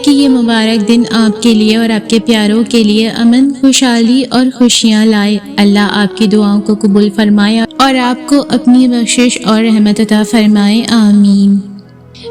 کہ یہ مبارک دن آپ کے لیے اور آپ کے پیاروں کے لیے امن، خوشحالی اور خوشیاں لائے۔ اللہ آپ کی دعاؤں کو قبول فرمائے اور آپ کو اپنی بخشش اور رحمت عطا فرمائے، آمین۔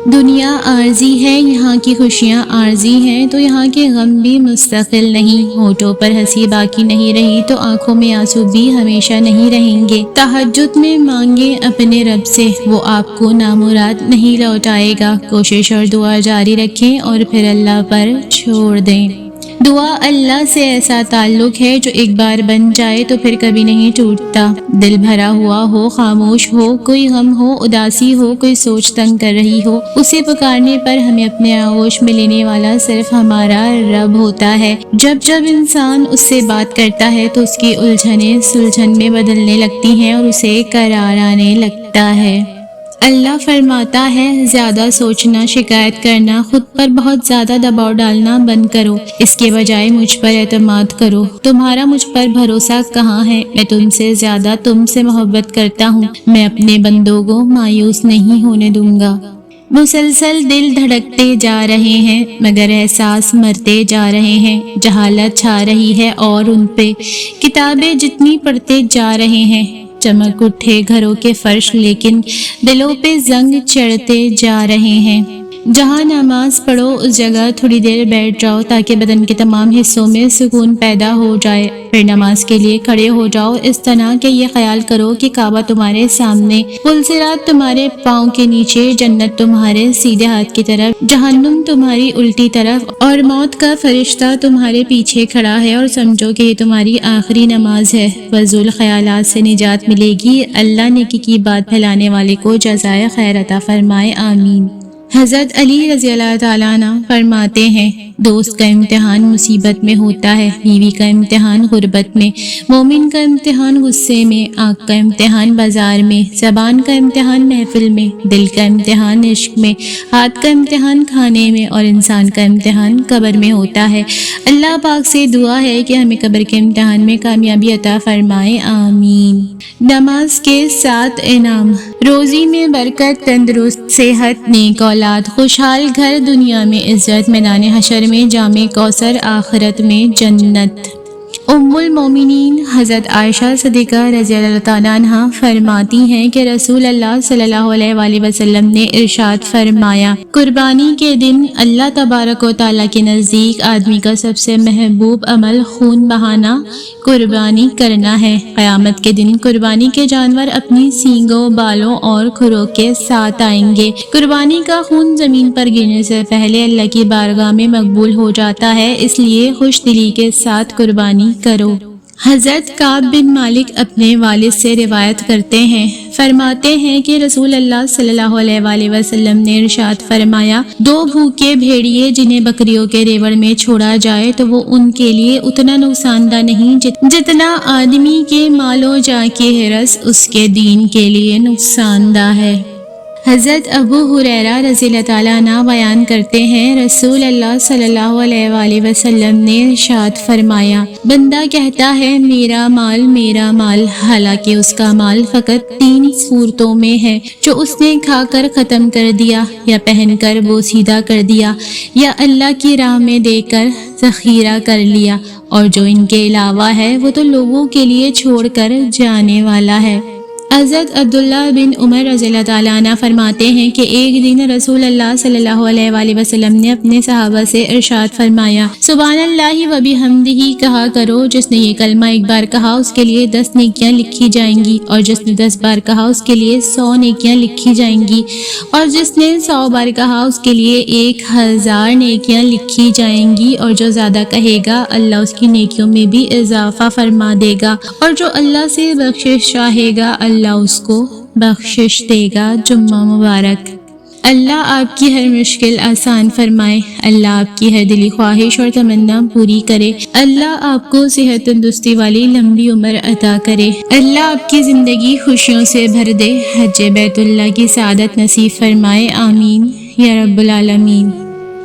دنیا عارضی ہے، یہاں کی خوشیاں عارضی ہیں تو یہاں کے غم بھی مستقل نہیں۔ ہونٹوں پر ہنسی باقی نہیں رہی تو آنکھوں میں آنسو بھی ہمیشہ نہیں رہیں گے۔ تہجد میں مانگیں اپنے رب سے، وہ آپ کو نامراد نہیں لوٹائے گا۔ کوشش اور دعا جاری رکھیں اور پھر اللہ پر چھوڑ دیں۔ دعا اللہ سے ایسا تعلق ہے جو ایک بار بن جائے تو پھر کبھی نہیں ٹوٹتا۔ دل بھرا ہوا ہو، خاموش ہو، کوئی غم ہو، اداسی ہو، کوئی سوچ تنگ کر رہی ہو، اسے پکارنے پر ہمیں اپنے آغوش میں لینے والا صرف ہمارا رب ہوتا ہے۔ جب جب انسان اس سے بات کرتا ہے تو اس کی الجھنیں سلجھن میں بدلنے لگتی ہیں اور اسے قرار آنے لگتا ہے۔ اللہ فرماتا ہے، زیادہ سوچنا، شکایت کرنا، خود پر بہت زیادہ دباؤ ڈالنا بند کرو، اس کے بجائے مجھ پر اعتماد کرو۔ تمہارا مجھ پر بھروسہ کہاں ہے؟ میں تم سے زیادہ تم سے محبت کرتا ہوں، میں اپنے بندوں کو مایوس نہیں ہونے دوں گا۔ مسلسل دل دھڑکتے جا رہے ہیں مگر احساس مرتے جا رہے ہیں۔ جہالت چھا رہی ہے اور ان پہ کتابیں جتنی پڑھتے جا رہے ہیں۔ چمک اٹھے گھروں کے فرش لیکن دلوں پہ زنگ چڑھتے جا رہے ہیں۔ جہاں نماز پڑھو اس جگہ تھوڑی دیر بیٹھ جاؤ تاکہ بدن کے تمام حصوں میں سکون پیدا ہو جائے، پھر نماز کے لیے کھڑے ہو جاؤ اس طرح کہ یہ خیال کرو کہ کعبہ تمہارے سامنے، پلصراط تمہارے پاؤں کے نیچے، جنت تمہارے سیدھے ہاتھ کی طرف، جہنم تمہاری الٹی طرف اور موت کا فرشتہ تمہارے پیچھے کھڑا ہے، اور سمجھو کہ یہ تمہاری آخری نماز ہے۔ فضول خیالات سے نجات ملے گی۔ اللہ نیکی کی بات پھیلانے والے کو جزائے خیر عطا فرمائے، آمین۔ حضرت علی رضی اللہ تعالیٰ عنہ فرماتے ہیں، دوست کا امتحان مصیبت میں ہوتا ہے، بیوی کا امتحان غربت میں، مومن کا امتحان غصے میں، آنکھ کا امتحان بازار میں، زبان کا امتحان محفل میں، دل کا امتحان عشق میں، ہاتھ کا امتحان کھانے میں، اور انسان کا امتحان قبر میں ہوتا ہے۔ اللہ پاک سے دعا ہے کہ ہمیں قبر کے امتحان میں کامیابی عطا فرمائے، آمین۔ نماز کے 7 انعام: روزی میں برکت، تندرست صحت، نیک اولاد، خوشحال گھر، دنیا میں عزت، میدان حشر میں جام کوثر، آخرت میں جنت۔ ام المومنین حضرت عائشہ صدیقہ رضی اللہ تعالیٰ عنہ فرماتی ہیں کہ رسول اللہ صلی اللہ علیہ وآلہ وسلم نے ارشاد فرمایا، قربانی کے دن اللہ تبارک و تعالیٰ کے نزدیک آدمی کا سب سے محبوب عمل خون بہانا، قربانی کرنا ہے۔ قیامت کے دن قربانی کے جانور اپنی سینگوں، بالوں اور کھروں کے ساتھ آئیں گے۔ قربانی کا خون زمین پر گرنے سے پہلے اللہ کی بارگاہ میں مقبول ہو جاتا ہے، اس لیے خوش دلی کے ساتھ قربانی کرو۔ حضرت کعب بن مالک اپنے والد سے روایت کرتے ہیں، فرماتے ہیں کہ رسول اللہ صلی اللہ علیہ وآلہ وسلم نے ارشاد فرمایا، 2 بھوکے بھیڑیے جنہیں بکریوں کے ریوڑ میں چھوڑا جائے تو وہ ان کے لیے اتنا نقصان دہ نہیں جتنا آدمی کے مال و جاں کی حرص اس کے دین کے لیے نقصان دہ ہے۔ حضرت ابو ہریرہ رضی اللہ تعالیٰ عنہ بیان کرتے ہیں، رسول اللہ صلی اللہ علیہ وآلہ وسلم نے ارشاد فرمایا، بندہ کہتا ہے میرا مال، حالانکہ اس کا مال فقط 3 صورتوں میں ہے، جو اس نے کھا کر ختم کر دیا، یا پہن کر بوسیدہ کر دیا، یا اللہ کی راہ میں دے کر ذخیرہ کر لیا، اور جو ان کے علاوہ ہے وہ تو لوگوں کے لیے چھوڑ کر جانے والا ہے۔ حضرت عبداللہ بن عمر رضی اللہ تعالیٰ عنہ فرماتے ہیں کہ ایک دن رسول اللہ صلی اللہ علیہ وآلہ وسلم نے اپنے صحابہ سے ارشاد فرمایا، سبحان اللہ و بحمدہ کہا کرو، جس نے یہ کلمہ ایک بار کہا اس کے لیے 10 نیکیاں لکھی جائیں گی، اور جس نے 10 بار کہا اس کے لیے 100 نیکیاں لکھی جائیں گی، اور جس نے 100 بار کہا اس کے لیے 1000 نیکیاں لکھی جائیں گی، اور جو زیادہ کہے گا اللہ اس کی نیکیوں میں بھی اضافہ فرما دے گا، اور جو اللہ سے بخشش چاہے گا اللہ اس کو بخشش دے گا۔ جمعہ مبارک۔ اللہ آپ کی ہر مشکل آسان فرمائے، اللہ آپ کی ہر دلی خواہش اور تمنا پوری کرے، اللہ آپ کو صحت تندرستی والی لمبی عمر عطا کرے، اللہ آپ کی زندگی خوشیوں سے بھر دے، حج بیت اللہ کی سعادت نصیب فرمائے، آمین یا رب العالمین۔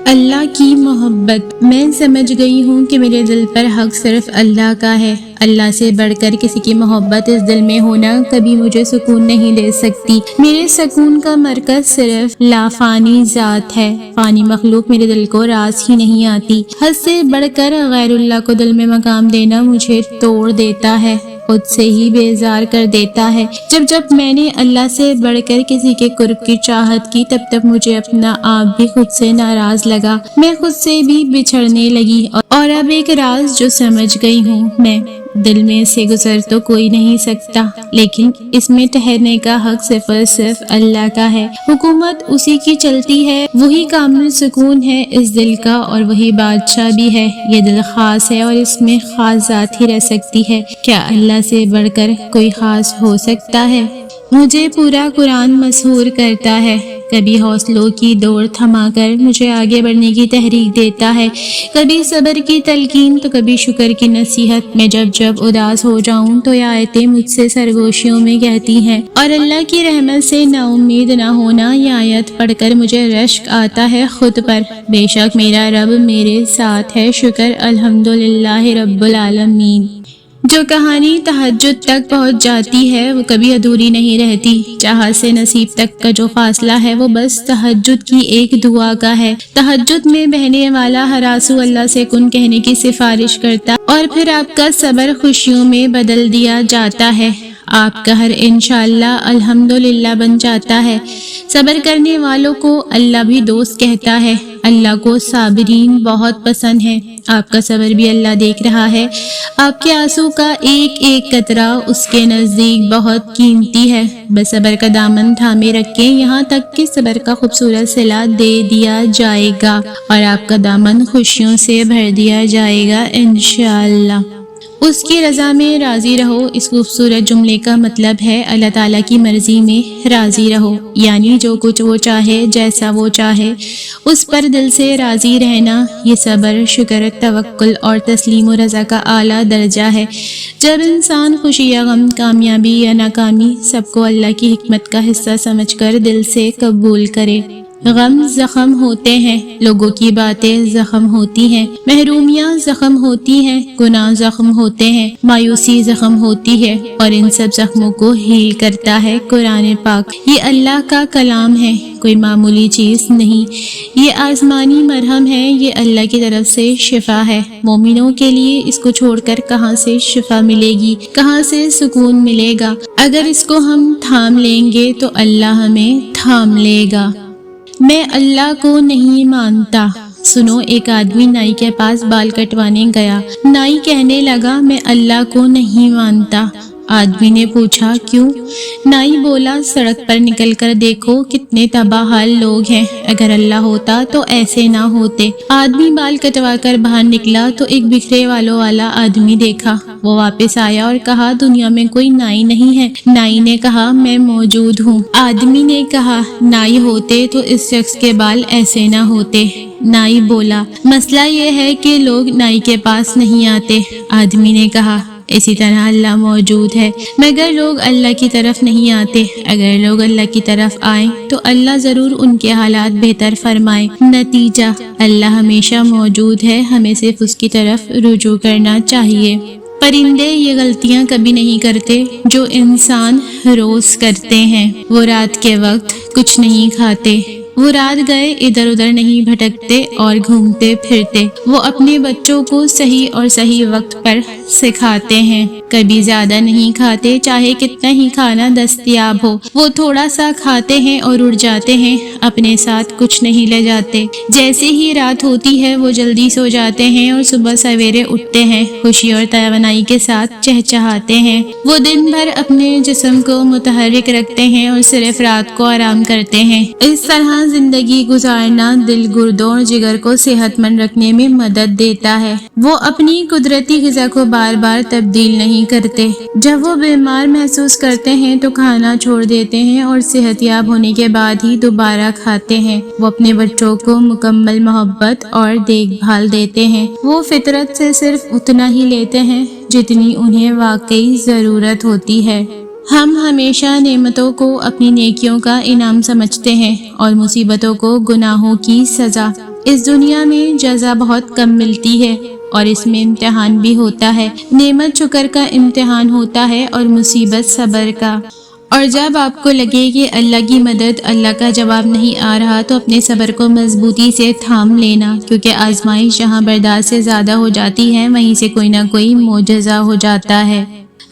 اللہ کی محبت۔ میں سمجھ گئی ہوں کہ میرے دل پر حق صرف اللہ کا ہے۔ اللہ سے بڑھ کر کسی کی محبت اس دل میں ہونا کبھی مجھے سکون نہیں دے سکتی۔ میرے سکون کا مرکز صرف لافانی ذات ہے۔ فانی مخلوق میرے دل کو راس ہی نہیں آتی۔ حد سے بڑھ کر غیر اللہ کو دل میں مقام دینا مجھے توڑ دیتا ہے، خود سے ہی بیزار کر دیتا ہے۔ جب میں نے اللہ سے بڑھ کر کسی کے قرب کی چاہت کی تب مجھے اپنا آپ بھی خود سے ناراض لگا۔ میں خود سے بھی بچھڑنے لگی اور اب ایک راز جو سمجھ گئی ہوں میں، دل میں سے گزر تو کوئی نہیں سکتا، لیکن اس میں ٹھہرنے کا حق صرف اور صرف اللہ کا ہے۔ حکومت اسی کی چلتی ہے، وہی کامل سکون ہے اس دل کا اور وہی بادشاہ بھی ہے۔ یہ دل خاص ہے اور اس میں خاص ذات ہی رہ سکتی ہے۔ کیا اللہ سے بڑھ کر کوئی خاص ہو سکتا ہے؟ مجھے پورا قرآن مسحور کرتا ہے، کبھی حوصلوں کی دوڑ تھما کر مجھے آگے بڑھنے کی تحریک دیتا ہے، کبھی صبر کی تلقین تو کبھی شکر کی نصیحت۔ میں جب اداس ہو جاؤں تو یہ آیتیں مجھ سے سرگوشیوں میں کہتی ہیں، اور اللہ کی رحمت سے نا امید نہ ہونا، یہ آیت پڑھ کر مجھے رشک آتا ہے خود پر۔ بے شک میرا رب میرے ساتھ ہے، شکر الحمدللہ رب العالمین۔ جو کہانی تہجد تک پہنچ جاتی ہے وہ کبھی ادھوری نہیں رہتی۔ چاہت سے نصیب تک کا جو فاصلہ ہے وہ بس تہجد کی ایک دعا کا ہے۔ تہجد میں بہنے والا ہر آنسو اللہ سے کن کہنے کی سفارش کرتا اور پھر آپ کا صبر خوشیوں میں بدل دیا جاتا ہے، آپ کا ہر انشاءاللہ الحمدللہ بن جاتا ہے۔ صبر کرنے والوں کو اللہ بھی دوست کہتا ہے۔ اللہ کو صابرین بہت پسند ہے۔ آپ کا صبر بھی اللہ دیکھ رہا ہے، آپ کے آنسو کا ایک ایک قطرہ اس کے نزدیک بہت قیمتی ہے۔ بس صبر کا دامن تھامے رکھیں یہاں تک کہ صبر کا خوبصورت صلہ دے دیا جائے گا اور آپ کا دامن خوشیوں سے بھر دیا جائے گا انشاءاللہ۔ اس کی رضا میں راضی رہو، اس خوبصورت جملے کا مطلب ہے اللہ تعالیٰ کی مرضی میں راضی رہو، یعنی جو کچھ وہ چاہے، جیسا وہ چاہے، اس پر دل سے راضی رہنا۔ یہ صبر، شکر، توکل اور تسلیم و رضا کا اعلیٰ درجہ ہے۔ جب انسان خوشی یا غم، کامیابی یا ناکامی، سب کو اللہ کی حکمت کا حصہ سمجھ کر دل سے قبول کرے۔ غم زخم ہوتے ہیں، لوگوں کی باتیں زخم ہوتی ہیں، محرومیاں زخم ہوتی ہیں، گناہ زخم ہوتے ہیں، مایوسی زخم ہوتی ہے، اور ان سب زخموں کو ہیل کرتا ہے قرآن پاک۔ یہ اللہ کا کلام ہے، کوئی معمولی چیز نہیں، یہ آسمانی مرہم ہے، یہ اللہ کی طرف سے شفا ہے۔ مومنوں کے لیے اس کو چھوڑ کر کہاں سے شفا ملے گی، کہاں سے سکون ملے گا؟ اگر اس کو ہم تھام لیں گے تو اللہ ہمیں تھام لے گا۔ میں اللہ کو نہیں مانتا۔ سنو، ایک آدمی نائی کے پاس بال کٹوانے گیا۔ نائی کہنے لگا میں اللہ کو نہیں مانتا۔ آدمی نے پوچھا کیوں؟ نائی بولا سڑک پر نکل کر دیکھو کتنے تباہ حال لوگ ہیں، اگر اللہ ہوتا تو ایسے نہ ہوتے۔ آدمی بال کٹوا کر باہر نکلا تو ایک بکھرے والوں والا آدمی دیکھا، وہ واپس آیا اور کہا دنیا میں کوئی نائی نہیں ہے۔ نائی نے کہا میں موجود ہوں۔ آدمی نے کہا نائی ہوتے تو اس شخص کے بال ایسے نہ ہوتے۔ نائی بولا مسئلہ یہ ہے کہ لوگ نائی کے پاس نہیں آتے۔ آدمی نے کہا اسی طرح اللہ موجود ہے مگر لوگ اللہ کی طرف نہیں آتے۔ اگر لوگ اللہ کی طرف آئیں تو اللہ ضرور ان کے حالات بہتر فرمائے۔ نتیجہ اللہ ہمیشہ موجود ہے، ہمیں صرف اس کی طرف رجوع کرنا چاہیے۔ پرندے یہ غلطیاں کبھی نہیں کرتے جو انسان روز کرتے ہیں۔ وہ رات کے وقت کچھ نہیں کھاتے، وہ رات گئے ادھر ادھر نہیں بھٹکتے اور گھومتے پھرتے۔ وہ اپنے بچوں کو صحیح اور صحیح وقت پر سکھاتے ہیں، کبھی زیادہ نہیں کھاتے چاہے کتنا ہی کھانا دستیاب ہو۔ وہ تھوڑا سا کھاتے ہیں اور اڑ جاتے ہیں، اپنے ساتھ کچھ نہیں لے جاتے۔ جیسے ہی رات ہوتی ہے وہ جلدی سو جاتے ہیں اور صبح سویرے اٹھتے ہیں، خوشی اور توانائی کے ساتھ چہچہاتے ہیں۔ وہ دن بھر اپنے جسم کو متحرک رکھتے ہیں اور صرف رات کو آرام کرتے ہیں۔ اس طرح زندگی گزارنا دل، گردوں اور جگر کو صحت مند رکھنے میں مدد دیتا ہے۔ وہ اپنی قدرتی غذا کو بار بار تبدیل نہیں کرتے۔ جب وہ بیمار محسوس کرتے ہیں تو کھانا چھوڑ دیتے ہیں اور صحت یاب ہونے کے بعد ہی دوبارہ کھاتے ہیں۔ وہ اپنے بچوں کو مکمل محبت اور دیکھ بھال دیتے ہیں۔ وہ فطرت سے صرف اتنا ہی لیتے ہیں جتنی انہیں واقعی ضرورت ہوتی ہے۔ ہم ہمیشہ نعمتوں کو اپنی نیکیوں کا انعام سمجھتے ہیں اور مصیبتوں کو گناہوں کی سزا۔ اس دنیا میں جزا بہت کم ملتی ہے اور اس میں امتحان بھی ہوتا ہے۔ نعمت شکر کا امتحان ہوتا ہے اور مصیبت صبر کا۔ اور جب آپ کو لگے کہ اللہ کی مدد، اللہ کا جواب نہیں آ رہا، تو اپنے صبر کو مضبوطی سے تھام لینا، کیونکہ آزمائش جہاں برداشت سے زیادہ ہو جاتی ہے وہیں سے کوئی نہ کوئی معجزہ ہو جاتا ہے۔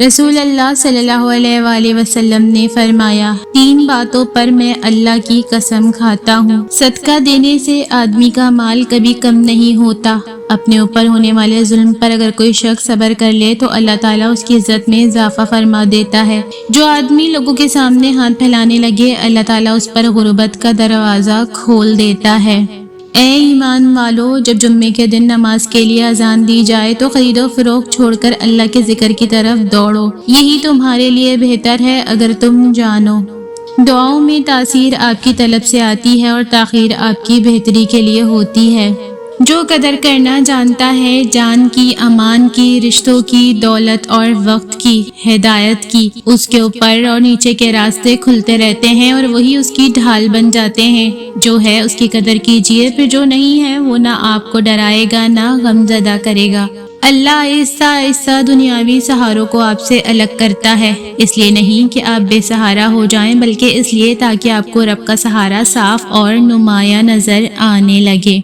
رسول اللہ صلی اللہ علیہ وآلہ وسلم نے فرمایا، 3 باتوں پر میں اللہ کی قسم کھاتا ہوں، صدقہ دینے سے آدمی کا مال کبھی کم نہیں ہوتا۔ اپنے اوپر ہونے والے ظلم پر اگر کوئی شخص صبر کر لے تو اللہ تعالیٰ اس کی عزت میں اضافہ فرما دیتا ہے۔ جو آدمی لوگوں کے سامنے ہاتھ پھیلانے لگے، اللہ تعالیٰ اس پر غربت کا دروازہ کھول دیتا ہے۔ اے ایمان والو، جب جمعے کے دن نماز کے لیے اذان دی جائے تو خرید و فروخت چھوڑ کر اللہ کے ذکر کی طرف دوڑو، یہی تمہارے لیے بہتر ہے اگر تم جانو۔ دعاؤں میں تاثیر آپ کی طلب سے آتی ہے اور تاخیر آپ کی بہتری کے لیے ہوتی ہے۔ جو قدر کرنا جانتا ہے جان کی، امان کی، رشتوں کی، دولت اور وقت کی، ہدایت کی، اس کے اوپر اور نیچے کے راستے کھلتے رہتے ہیں اور وہی اس کی ڈھال بن جاتے ہیں۔ جو ہے اس کی قدر کیجئے، پھر جو نہیں ہے وہ نہ آپ کو ڈرائے گا نہ غم زدہ کرے گا۔ اللہ آہستہ آہستہ دنیاوی سہاروں کو آپ سے الگ کرتا ہے، اس لیے نہیں کہ آپ بے سہارا ہو جائیں، بلکہ اس لیے تاکہ آپ کو رب کا سہارا صاف اور نمایاں نظر آنے لگے۔